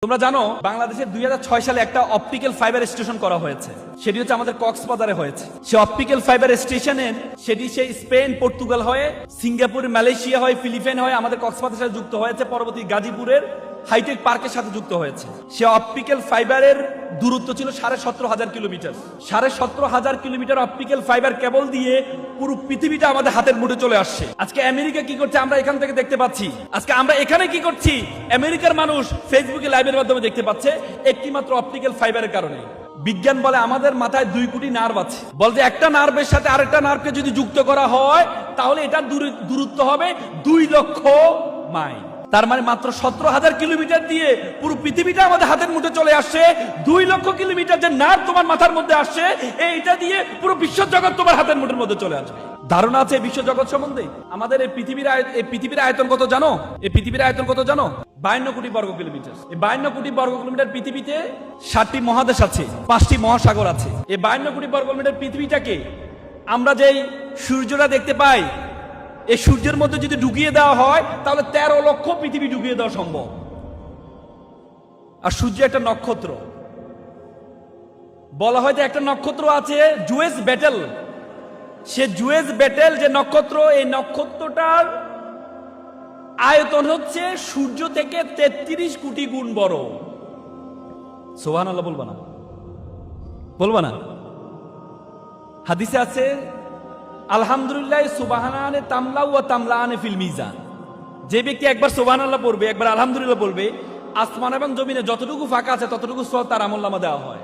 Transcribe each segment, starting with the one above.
তোমরা জানো বাংলাদেশের 2006 সালে একটা অপটিক্যাল ফাইবার স্টেশন করা হয়েছে, সেটি হচ্ছে আমাদের কক্সবাজারে হয়েছে। সে অপটিক্যাল ফাইবার স্টেশনের সেটি সেই স্পেন, পর্তুগাল হয়ে সিঙ্গাপুর, মালয়েশিয়া হয়ে ফিলিপাইন হয়ে আমাদের কক্সবাজারের সাথে যুক্ত হয়েছে, পরবর্তী গাজীপুরের হাইটেক পার্কের সাথে যুক্ত হয়েছে। সে অপটিক্যাল ফাইবারের দূরত্ব ছিল 17,500 kilometre. 17,500 kilometre optical fibre cable দিয়ে পুরো পৃথিবীটা আমাদের হাতের মুঠে চলে আসছে। আজকে আমেরিকা কি করছে আমরা এখান থেকে দেখতে পাচ্ছি। আজকে আমরা এখানে কি করছি আমেরিকার মানুষ ফেসবুকে লাইভের মাধ্যমে দেখতে পাচ্ছে, একটি মাত্র অপটিক্যাল ফাইবারের কারণে। বিজ্ঞান বলে আমাদের মাথায় 2 কোটি নার্ভ আছে, বল যে একটা নার্ভের সাথে আরেকটা নার্ভকে যদি যুক্ত করা হয় তাহলে এটার দূরত্ব হবে 2 লক্ষ মাইল। তার মানে মাত্র 17,000 কিলোমিটার দিয়ে পুরো পৃথিবীটা আমাদের হাতের মুঠে চলে আসছে। 2 লক্ষ কিলোমিটার যে নার্ভ তোমার মাথার মধ্যে আসছে, এইটা দিয়ে পুরো বিশ্ব জগৎ তোমার হাতের মুঠের মধ্যে চলে আসবে। ধারণা আছে বিশ্ব জগৎ সম্বন্ধে? আমাদের এই পৃথিবীর আয়তন কত জানো? এই পৃথিবীর আয়তন কত জানো? 52 কোটি বর্গ কিলোমিটার। এই 52 কোটি বর্গ কিলোমিটার পৃথিবীতে 7টি মহাদেশ আছে, 5টি মহাসাগর আছে। এই 52 কোটি বর্গ কিলোমিটার পৃথিবীটাকে আমরা যেই সূর্যটা দেখতে পাই, এই সূর্যের মধ্যে যদি ঢুকিয়ে দেওয়া হয় তাহলে 13 লক্ষ পৃথিবী ঢুকিয়ে দেওয়া সম্ভব। আর সূর্য একটা নক্ষত্র। বলা হয় যে একটা নক্ষত্র আছে জুয়েস ব্যাটেল। সে জুয়েস ব্যাটেল যে নক্ষত্র, এই নক্ষত্রটার আয়তন হচ্ছে সূর্য থেকে 33 কোটি গুণ বড়। সুবহানাল্লাহ বলবা না? বলবা না? হাদিসে আছে আলহামদুলিল্লাহ সুবহানানে তামলাউ ওয়া তামলানে ফিল মিজান। যে ব্যক্তি একবার সুবহানাল্লাহ পড়বে, একবার আলহামদুলিল্লাহ বলবে, আসমান এবং জমিনে যতটুকু ফাঁকা আছে ততটুকু সওয়াব তার আমলনামা দেওয়া হয়।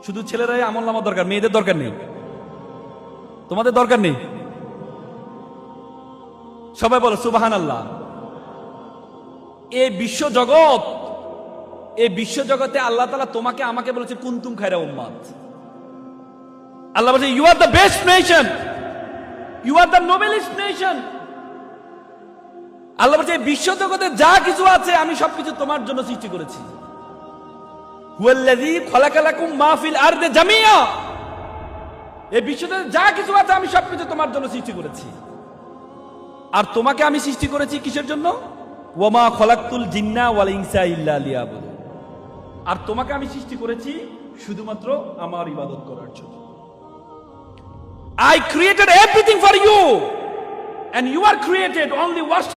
শুধু ছেলেরাই আমলনামা দরকার, মেয়েদের দরকার নেই, তোমাদের দরকার নেই। সবাই বলো সুবহানাল্লাহ। এই বিশ্বজগতে আল্লাহ তাআলা তোমাকে আমাকে বলেছে কুনতুম খায়রা উম্মাত। আল্লাহ বলছে you are the best nation, you are the noblest nation. আল্লাহ বলছে বিশ্বজগতে যা কিছু আছে আমি সবকিছু তোমার জন্য সৃষ্টি করেছি। হুয়াল্লাযী খালাকা লাকুম মা ফিল আরদি জামিয়া। এই বিশ্বজগতে যা কিছু আছে আমি সবকিছু তোমার জন্য সৃষ্টি করেছি। আর তোমাকে আমি সৃষ্টি করেছি কিসের জন্য? ওয়া মা খালাকতুল জিন্না ওয়াল ইনসা ইল্লা লিয়াবুদুন। আর তোমাকে আমি সৃষ্টি করেছি শুধুমাত্র আমার ইবাদত করার জন্য। I created everything for you and you are created only worship